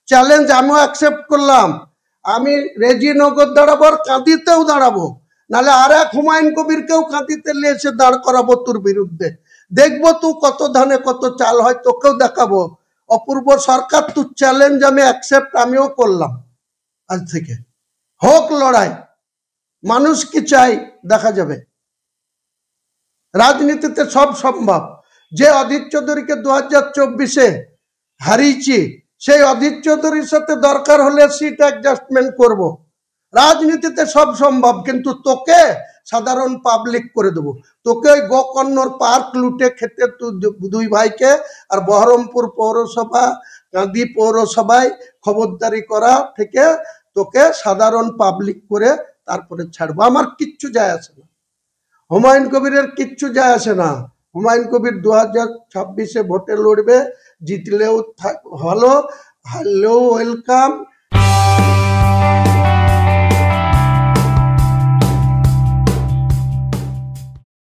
Challenge আমিও accept করলাম। আমি রেজিনগর দাঁড়াবো আর কাঁদিতেও দাঁড়াবো, নাহলে আর এক হুমায়ুন কবিরকেও কাঁদিতে নিয়ে এসে দাঁড় করাবো তোর বিরুদ্ধে। দেখবো তুই কত ধানে কত চাল হয়, তোকেও দেখাবো। অপূর্ব সরকার, তুই চ্যালেঞ্জ আমি অ্যাকসেপ্ট আমিও করলাম। আজ থেকে হোক লড়াই, মানুষ কি চাই দেখা যাবে। রাজনীতিতে সব সম্ভব। যে অধীর চৌধুরীকে 2024-এ হারিয়েছি, সেই অধীর চৌধুরীর সাথে দরকার হলে সিট অ্যাডজাস্টমেন্ট করব। রাজনীতিতে সব সম্ভব, কিন্তু তোকে সাধারণ পাবলিক করে দেবো। তোকে ওই গোকর্ণর পার্ক লুটে খেতে দুই ভাইকে আর বহরমপুর পৌরসভা, কাঁদি পৌরসভায় খবরদারি করা থেকে তোকে সাধারণ পাবলিক করে তারপরে ছাড়বো। আমার কিচ্ছু যায় আসে না, হুমায়ুন কবিরের কিচ্ছু যায় আসে না। হুমায়ুন কবির 2026-এ ভোটে লড়বে, জিতলেও ভালো, হারলেও ওয়েলকাম।